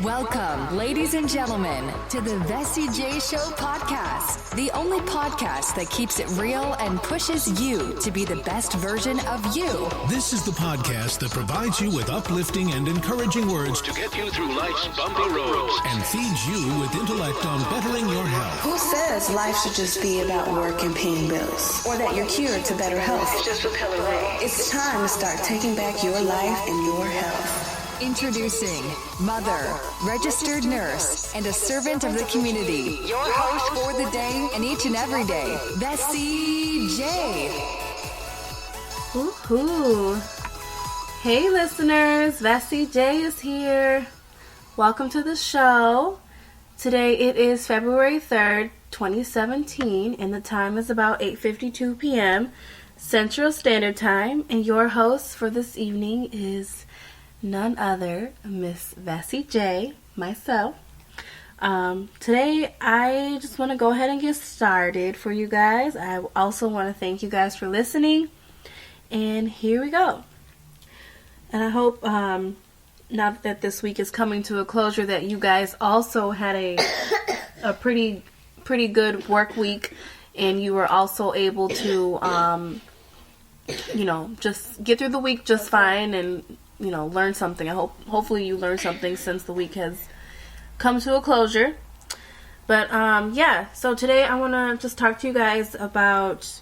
Welcome, ladies and gentlemen, to the Vessie J Show podcast, the only podcast that keeps it real and pushes you to be the best version of you. This is the podcast that provides you with uplifting and encouraging words to get you through life's bumpy roads and feeds you with intellect on bettering your health. Who says life should just be about work and paying bills, or that you're cured to better health? Just a pill away. It's time to start taking back your life and your health. Introducing mother, registered nurse, and a servant of the community. Your host for the day and each and every day, Vessie J. Woohoo! Hey listeners, Vessie J is here. Welcome to the show. Today it is February 3rd, 2017, and the time is about 8:52 p.m. Central Standard Time, and your host for this evening is none other, Miss Vessie J, myself. Today, I just want to go ahead and get started for you guys. I also want to thank you guys for listening. And here we go. And I hope, now that this week is coming to a closure, that you guys also had a pretty good work week. And you were also able to, just get through the week just fine and learn something. Hopefully you learned something since the week has come to a closure. But, so today I want to just talk to you guys about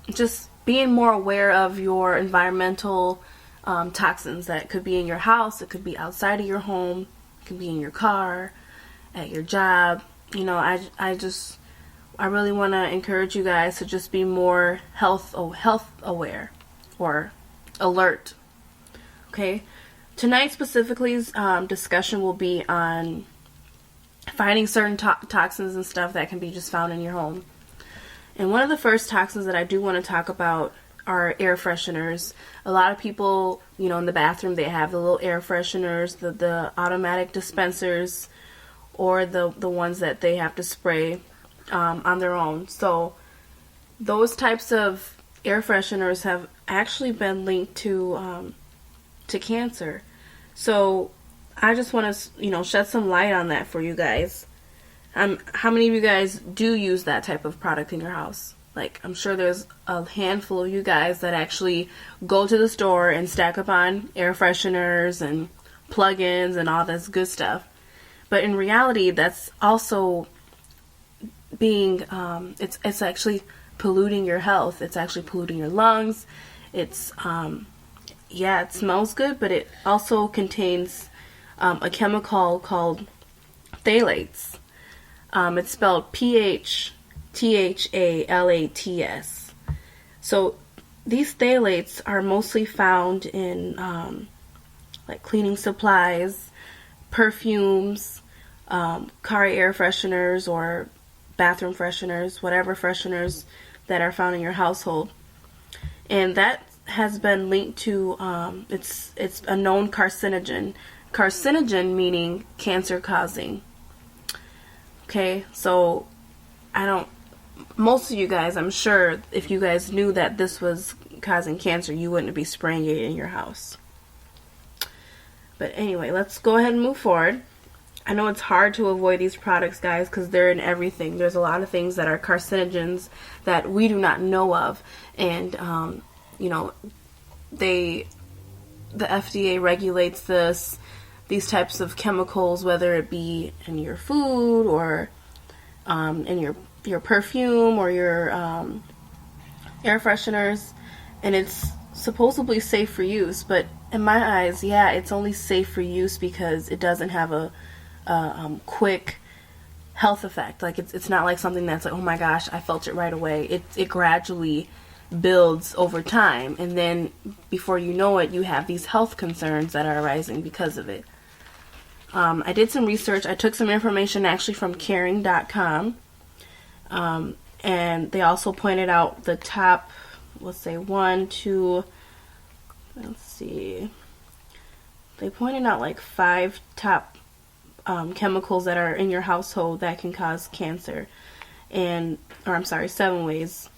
just being more aware of your environmental toxins that could be in your house. It could be outside of your home. It could be in your car, at your job. I really want to encourage you guys to just be more health aware or alert. Okay, tonight specifically's discussion will be on finding certain toxins and stuff that can be just found in your home. And one of the first toxins that I do want to talk about are air fresheners. A lot of people, in the bathroom, they have the little air fresheners, the automatic dispensers, or the ones that they have to spray on their own. So those types of air fresheners have actually been linked to cancer. So I just want to, shed some light on that for you guys. How many of you guys do use that type of product in your house? Like, I'm sure there's a handful of you guys that actually go to the store and stack up on air fresheners and plug-ins and all this good stuff. But in reality, that's also being, it's actually polluting your health. It's actually polluting your lungs. It's, it smells good, but it also contains a chemical called phthalates. It's spelled PHTHALATS. So these phthalates are mostly found in like cleaning supplies, perfumes, car air fresheners, or bathroom fresheners, whatever fresheners that are found in your household. And that has been linked to, it's a known carcinogen. Carcinogen meaning cancer causing. Okay, so most of you guys, I'm sure, if you guys knew that this was causing cancer, you wouldn't be spraying it in your house. But anyway, let's go ahead and move forward. I know it's hard to avoid these products, guys, because they're in everything. There's a lot of things that are carcinogens that we do not know of. And, the FDA regulates these types of chemicals, whether it be in your food or in your perfume or your air fresheners, and it's supposedly safe for use. But in my eyes, it's only safe for use because it doesn't have a quick health effect. Like it's not like something that's like, oh my gosh, I felt it right away. It gradually builds over time, and then before you know it, you have these health concerns that are arising because of it. I did some research. I took some information actually from caring.com, and they also pointed out the top, they pointed out like 5 top chemicals that are in your household that can cause cancer, 7 ways.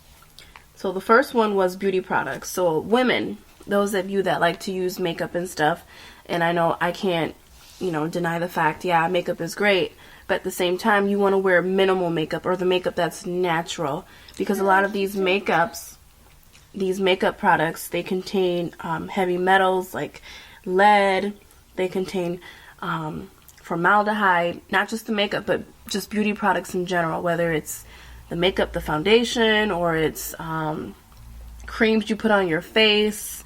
So the first one was beauty products. So women, those of you that like to use makeup and stuff, and I know I can't deny the fact, yeah, makeup is great, but at the same time, you want to wear minimal makeup, or the makeup that's natural, because a lot of these makeup products, they contain heavy metals like lead, they contain formaldehyde, not just the makeup, but just beauty products in general, whether it's the makeup, the foundation, or it's creams you put on your face,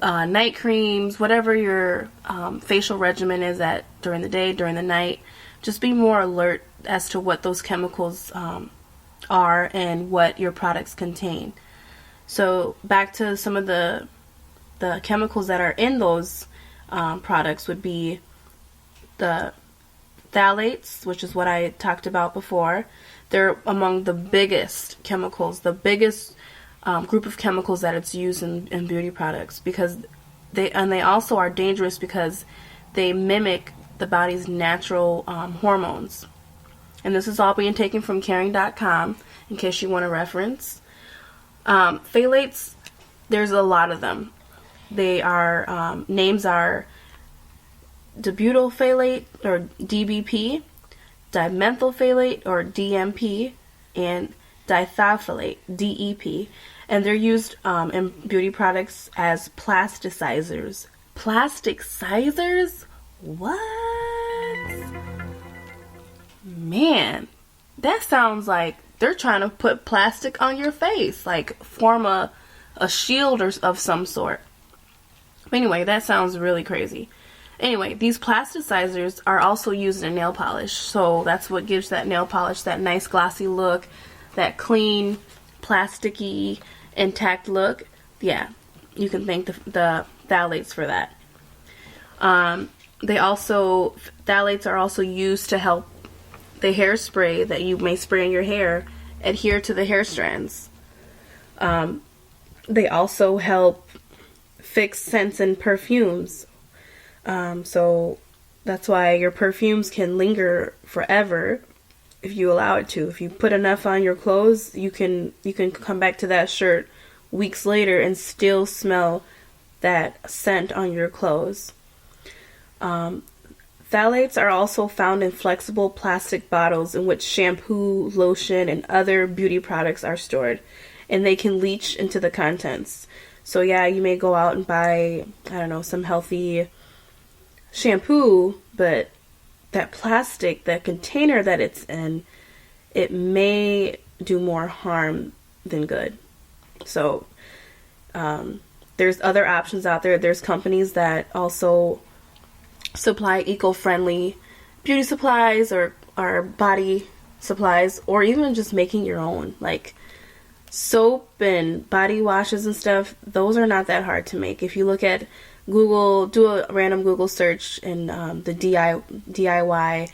night creams, whatever your facial regimen is at during the day, during the night. Just be more alert as to what those chemicals are and what your products contain. So back to some of the chemicals that are in those products would be the phthalates, which is what I talked about before. They're among the biggest chemicals, the biggest group of chemicals that it's used in beauty products, because they also are dangerous because they mimic the body's natural hormones. And this is all being taken from Caring.com in case you want to reference. Phthalates, there's a lot of them. They are names are dibutyl phthalate or DBP, dimethyl phthalate or DMP, and dithiophthalate DEP, and they're used in beauty products as plasticizers. Plasticizers? What? Man, that sounds like they're trying to put plastic on your face, like form a shield or of some sort. Anyway, that sounds really crazy. Anyway, these plasticizers are also used in nail polish, so that's what gives that nail polish that nice glossy look, that clean, plasticky, intact look. Yeah, you can thank the phthalates for that. Phthalates are also used to help the hairspray that you may spray in your hair adhere to the hair strands. They also help fix scents and perfumes. So that's why your perfumes can linger forever if you allow it to. If you put enough on your clothes, you can come back to that shirt weeks later and still smell that scent on your clothes. Phthalates are also found in flexible plastic bottles in which shampoo, lotion, and other beauty products are stored, and they can leach into the contents. So yeah, you may go out and buy, some healthy shampoo, but that plastic, that container that it's in, it may do more harm than good. So there's other options out there. There's companies that also supply eco-friendly beauty supplies or body supplies, or even just making your own, like soap and body washes and stuff. Those are not that hard to make. If you look at Google, do a random Google search in the DIY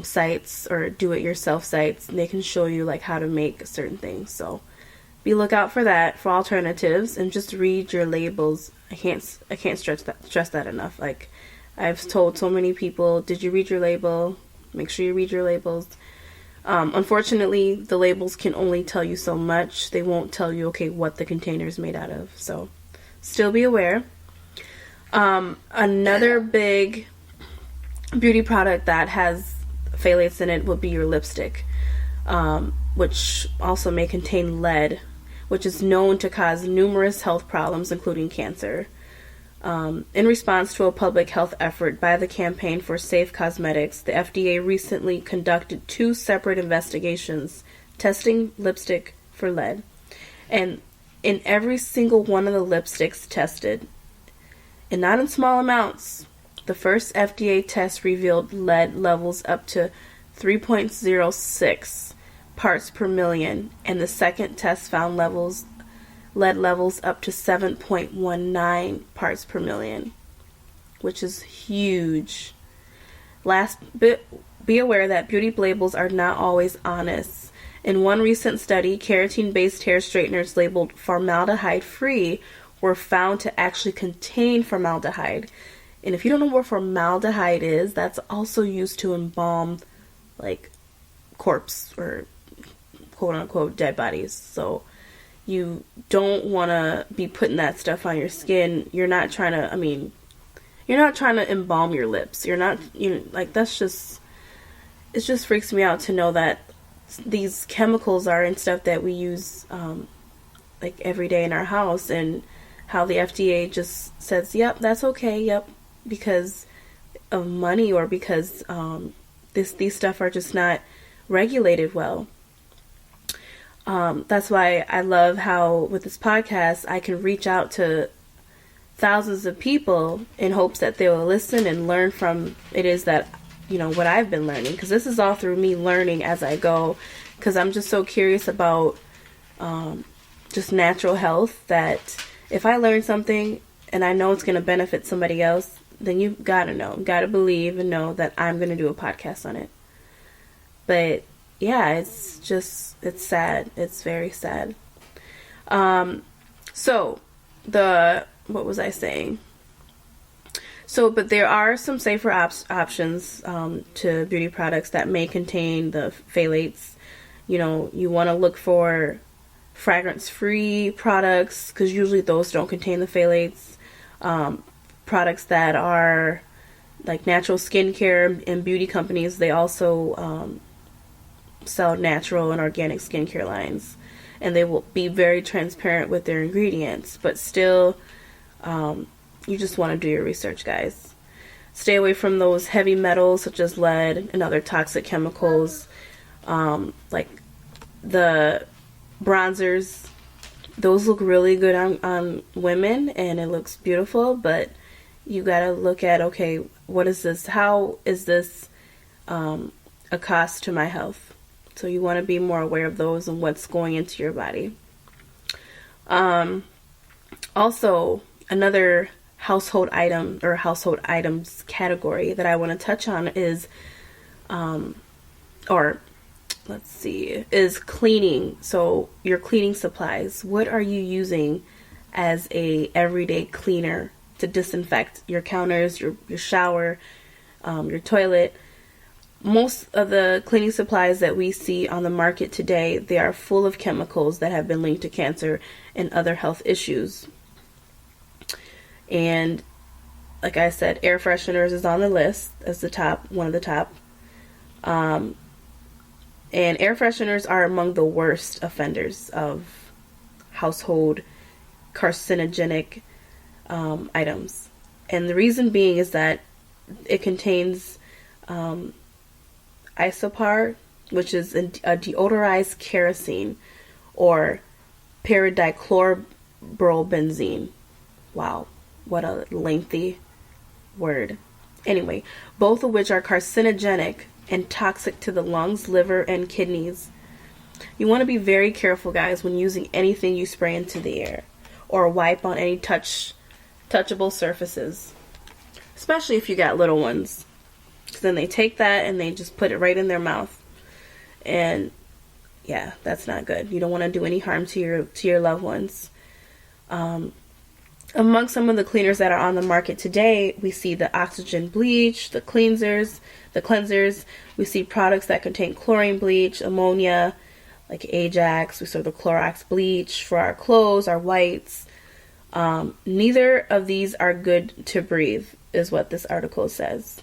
sites or do-it-yourself sites, and they can show you like how to make certain things. So be lookout for that, for alternatives, and just read your labels. I can't stress that enough. Like, I've told so many people, did you read your label? Make sure you read your labels. Unfortunately, the labels can only tell you so much. They won't tell you, what the container is made out of. So still be aware. Another big beauty product that has phthalates in it would be your lipstick, which also may contain lead, which is known to cause numerous health problems, including cancer. In response to a public health effort by the Campaign for Safe Cosmetics, the FDA recently conducted 2 separate investigations testing lipstick for lead. And in every single one of the lipsticks tested, and not in small amounts, the first FDA test revealed lead levels up to 3.06 parts per million, and the second test found lead levels up to 7.19 parts per million, which is huge. Be aware that beauty labels are not always honest. In one recent study, keratin-based hair straighteners labeled formaldehyde-free were found to actually contain formaldehyde. And if you don't know what formaldehyde is, that's also used to embalm, like, corpse or quote-unquote dead bodies. So you don't want to be putting that stuff on your skin. You're not trying to, you're not trying to embalm your lips. You're not, like, that's just, it just freaks me out to know that these chemicals are in stuff that we use, like, every day in our house, and how the FDA just says, yep, that's okay, yep, because of money, or because these stuff are just not regulated well. That's why I love how with this podcast I can reach out to thousands of people in hopes that they will listen and learn from it is that, what I've been learning, because this is all through me learning as I go, because I'm just so curious about just natural health, that if I learn something and I know it's going to benefit somebody else, then you've got to believe and know that I'm going to do a podcast on it. But yeah, it's sad. It's very sad. So what was I saying? So, but there are some safer options to beauty products that may contain the phthalates. You want to look for fragrance-free products, because usually those don't contain the phthalates. Products that are like natural skincare, and beauty companies, they also sell natural and organic skincare lines, and they will be very transparent with their ingredients, but still, you just want to do your research, guys. Stay away from those heavy metals such as lead and other toxic chemicals, like the bronzers. Those look really good on women, and it looks beautiful, but you gotta look at, okay, what is this? How is this a cost to my health? So you want to be more aware of those and what's going into your body. Also, another household item or household items category that I want to touch on is, is cleaning. So your cleaning supplies. What are you using as a everyday cleaner to disinfect your counters, your shower, your toilet? Most of the cleaning supplies that we see on the market today, they are full of chemicals that have been linked to cancer and other health issues. And like I said, air fresheners is on the list as one of the top. And air fresheners are among the worst offenders of household carcinogenic items. And the reason being is that it contains isopar, which is a deodorized kerosene, or pyridichlorobenzene. Wow, what a lengthy word. Anyway, both of which are carcinogenic and toxic to the lungs, liver, and kidneys. You want to be very careful, guys, when using anything you spray into the air or wipe on any touchable surfaces, especially if you got little ones. Then they take that and they just put it right in their mouth, and yeah, that's not good. You don't want to do any harm to your loved ones. Among some of the cleaners that are on the market today, we see the oxygen bleach, the cleansers. We see products that contain chlorine bleach, ammonia, like Ajax. We saw the Clorox bleach for our clothes, our whites. Neither of these are good to breathe, is what this article says.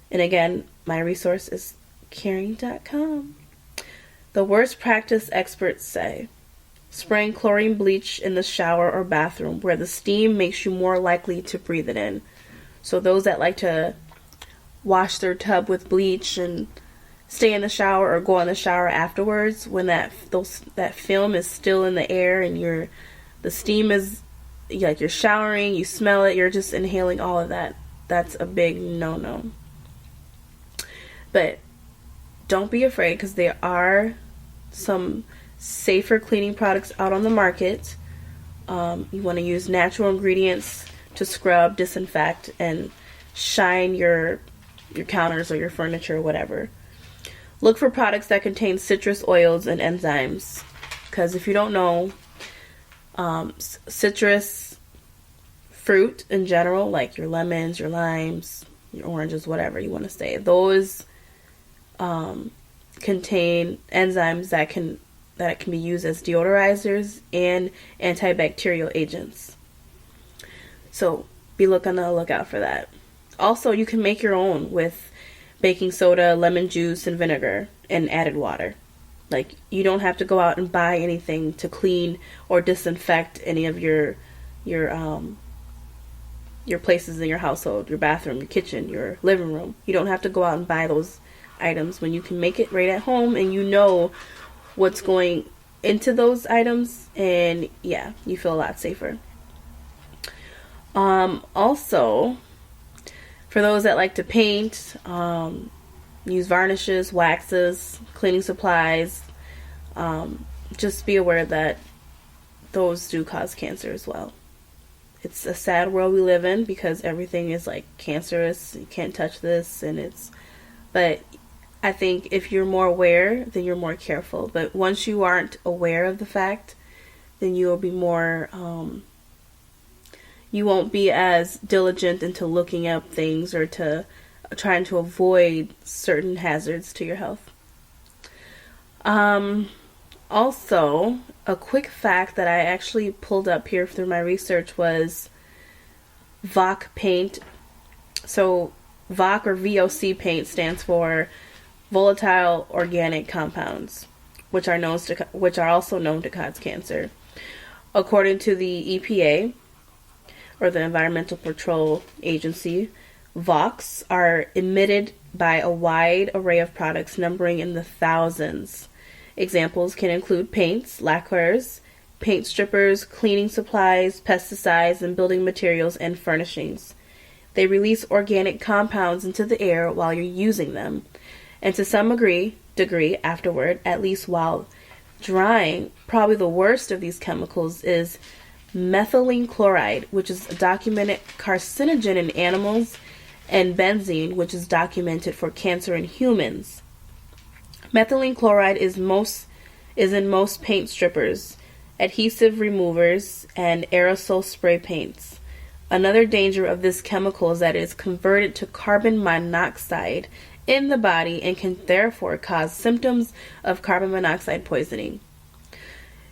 And again, my resource is caring.com. The worst practice experts say: spraying chlorine bleach in the shower or bathroom, where the steam makes you more likely to breathe it in. So those that like to wash their tub with bleach and stay in the shower or go in the shower afterwards, when that film is still in the air and the steam is, like, you're showering, you smell it, you're just inhaling all of that. That's a big no-no. But don't be afraid, because there are some safer cleaning products out on the market. You want to use natural ingredients to scrub, disinfect, and shine your counters or your furniture or whatever. Look for products that contain citrus oils and enzymes, because if you don't know, citrus fruit in general, like your lemons, your limes, your oranges, whatever you want to say, those contain enzymes that can be used as deodorizers and antibacterial agents. So be on the lookout for that. Also, you can make your own with baking soda, lemon juice, and vinegar, and added water. Like, you don't have to go out and buy anything to clean or disinfect any of your places in your household, your bathroom, your kitchen, your living room. You don't have to go out and buy those items when you can make it right at home, and you know what's going into those items, and yeah, you feel a lot safer. Also, for those that like to paint, use varnishes, waxes, cleaning supplies, just be aware that those do cause cancer as well. It's a sad world we live in because everything is like cancerous. You can't touch this, but I think if you're more aware, then you're more careful. But once you aren't aware of the fact, then you will be more, you won't be as diligent into looking up things or to trying to avoid certain hazards to your health. Also, a quick fact that I actually pulled up here through my research was VOC paint. So VOC or VOC paint stands for volatile organic compounds, which are also known to cause cancer. According to the EPA, or the Environmental Control Agency, VOCs are emitted by a wide array of products numbering in the thousands. Examples can include paints, lacquers, paint strippers, cleaning supplies, pesticides, and building materials and furnishings. They release organic compounds into the air while you're using them, and to some degree afterward, at least while drying. Probably the worst of these chemicals is methylene chloride, which is a documented carcinogen in animals, and benzene, which is documented for cancer in humans. Methylene chloride is in most paint strippers, adhesive removers, and aerosol spray paints. Another danger of this chemical is that it is converted to carbon monoxide in the body and can therefore cause symptoms of carbon monoxide poisoning.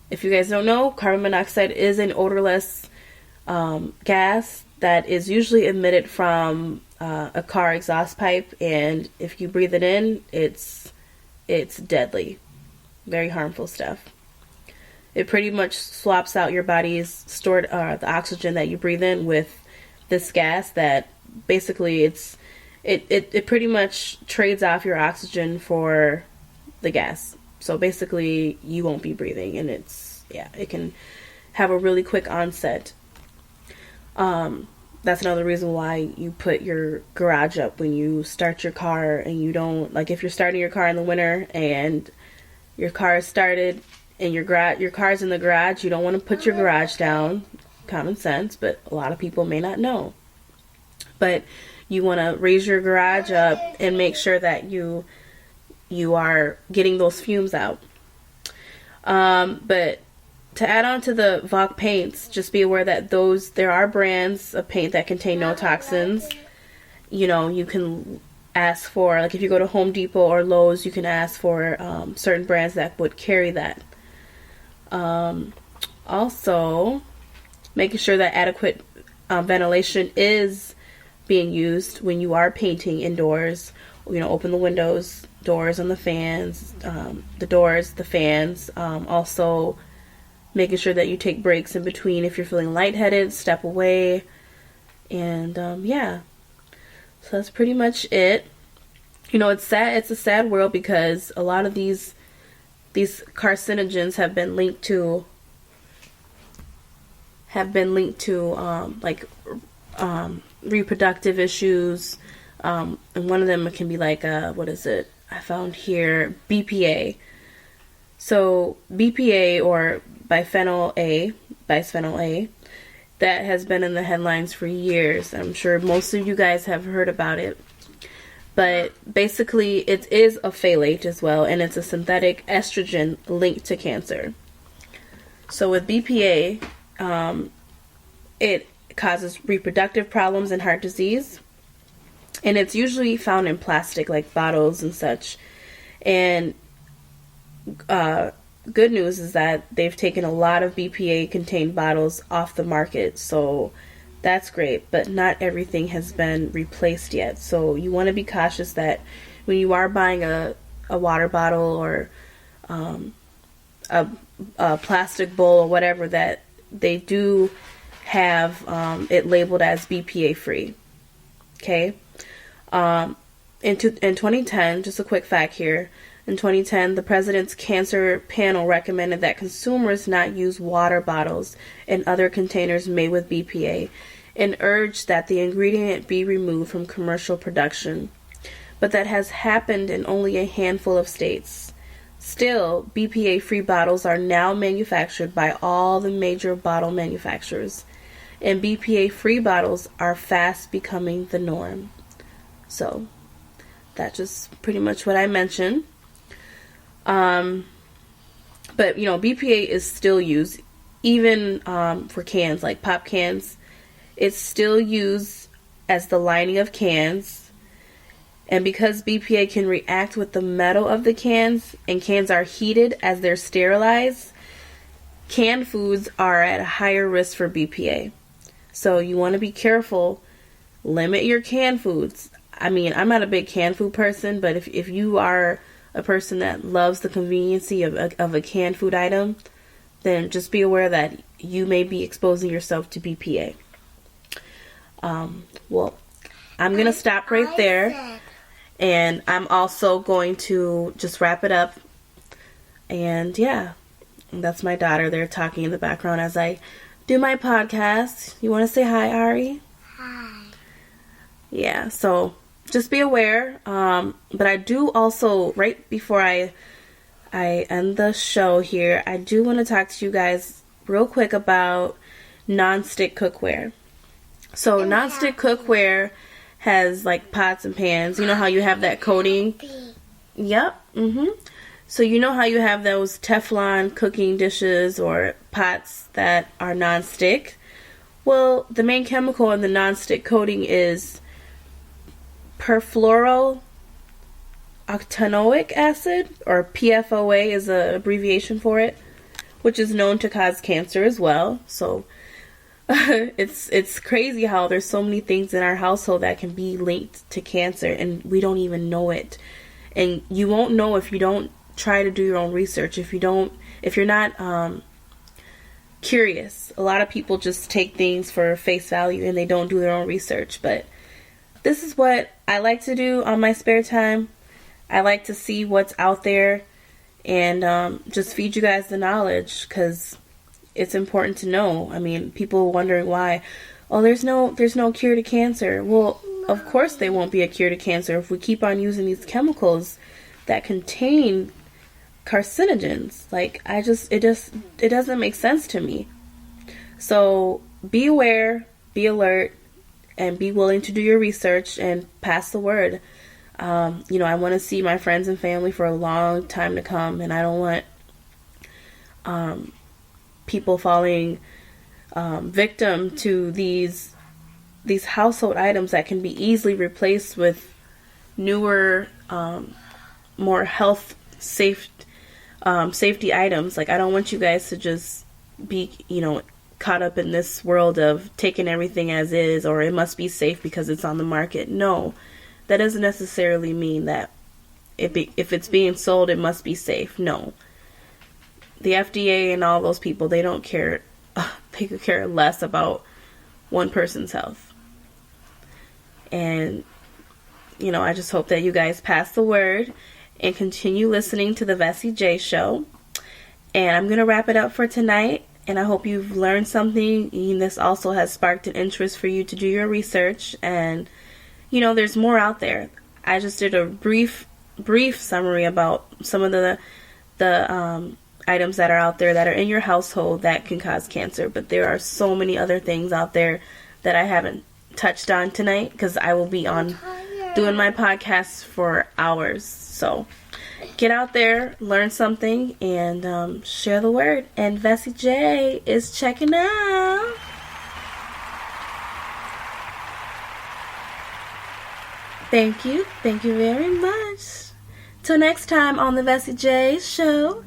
If you guys don't know, carbon monoxide is an odorless gas that is usually emitted from a car exhaust pipe, and if you breathe it in, it's deadly. Very harmful stuff. It pretty much swaps out your body's stored the oxygen that you breathe in with this gas that basically it pretty much trades off your oxygen for the gas. So basically you won't be breathing, and it can have a really quick onset. That's another reason why you put your garage up when you start your car, and you don't, like, if you're starting your car in the winter and your car is started and your car's in the garage, you don't want to put your garage down. Common sense, but a lot of people may not know. But you want to raise your garage up and make sure that you are getting those fumes out. But to add on to the VOC paints, just be aware that there are brands of paint that contain no toxins. You know, you can ask for, like, if you go to Home Depot or Lowe's, you can ask for certain brands that would carry that. Also, making sure that adequate ventilation is being used when you are painting indoors. You know, open the windows, doors on the fans, the doors, the fans. Also, making sure that you take breaks in between. If you're feeling lightheaded, step away. And yeah, so that's pretty much it. You know, it's sad. It's a sad world because a lot of these carcinogens have been linked to reproductive issues. And one of them can be like what is it? I found here, BPA. So BPA, or bisphenol A, that has been in the headlines for years. I'm sure most of you guys have heard about it. But basically, it is a phthalate as well, and it's a synthetic estrogen linked to cancer. So with BPA, it causes reproductive problems and heart disease. And it's usually found in plastic, like bottles and such. And good news is that they've taken a lot of BPA-contained bottles off the market. So that's great, but not everything has been replaced yet. So you want to be cautious that when you are buying a water bottle or a plastic bowl or whatever, that they do have it labeled as BPA free. Okay. In 2010, just a quick fact here, in 2010, the President's Cancer Panel recommended that consumers not use water bottles and other containers made with BPA and urged that the ingredient be removed from commercial production. But that has happened in only a handful of states. Still, BPA-free bottles are now manufactured by all the major bottle manufacturers, and BPA-free bottles are fast becoming the norm. So, that's just pretty much what I mentioned. But, you know, BPA is still used, even for cans, like pop cans. It's still used as the lining of cans. And because BPA can react with the metal of the cans, and cans are heated as they're sterilized, canned foods are at a higher risk for BPA. So you want to be careful. Limit your canned foods. I mean, I'm not a big canned food person, but if you are a person that loves the conveniency of a canned food item, then just be aware that you may be exposing yourself to BPA. Well, I'm going to stop right there. And I'm also going to just wrap it up. And yeah, that's my daughter there talking in the background as I do my podcast. You want to say hi, Ari? Hi. Yeah, so just be aware. But I do also, right before I end the show here, I do want to talk to you guys real quick about non-stick cookware. So non-stick cookware has like pots and pans. You know how you have that coating? Yep. So you know how you have those Teflon cooking dishes or pots that are non-stick? Well, the main chemical in the non-stick coating is perfluorooctanoic acid, or PFOA is an abbreviation for it, which is known to cause cancer as well. So it's crazy how there's so many things in our household that can be linked to cancer and we don't even know it. And you won't know if you don't try to do your own research. If you're not curious. A lot of people just take things for face value and they don't do their own research. But this is what I like to do on my spare time. I like to see what's out there and just feed you guys the knowledge, because it's important to know. I mean, people wondering why, oh, there's no cure to cancer. Well, of course there won't be a cure to cancer if we keep on using these chemicals that contain carcinogens. Like, it doesn't make sense to me. So be aware, be alert, and be willing to do your research and pass the word. You know, I want to see my friends and family for a long time to come, and I don't want people falling victim to these household items that can be easily replaced with newer, more health safety items. Like, I don't want you guys to just be, you know, caught up in this world of taking everything as is, or it must be safe because it's on the market. No, that doesn't necessarily mean that if it's being sold, it must be safe. No. The FDA and all those people, they don't care. They could care less about one person's health. And, you know, I just hope that you guys pass the word and continue listening to the Vessie J Show. And I'm going to wrap it up for tonight. And I hope you've learned something. And this also has sparked an interest for you to do your research. And, you know, there's more out there. I just did a brief summary about some of the items that are out there that are in your household that can cause cancer. But there are so many other things out there that I haven't touched on tonight, because I will be on doing my podcast for hours. So get out there, learn something, and share the word. And Vessie J is checking out. Thank you very much. Till next time on the Vessie J Show.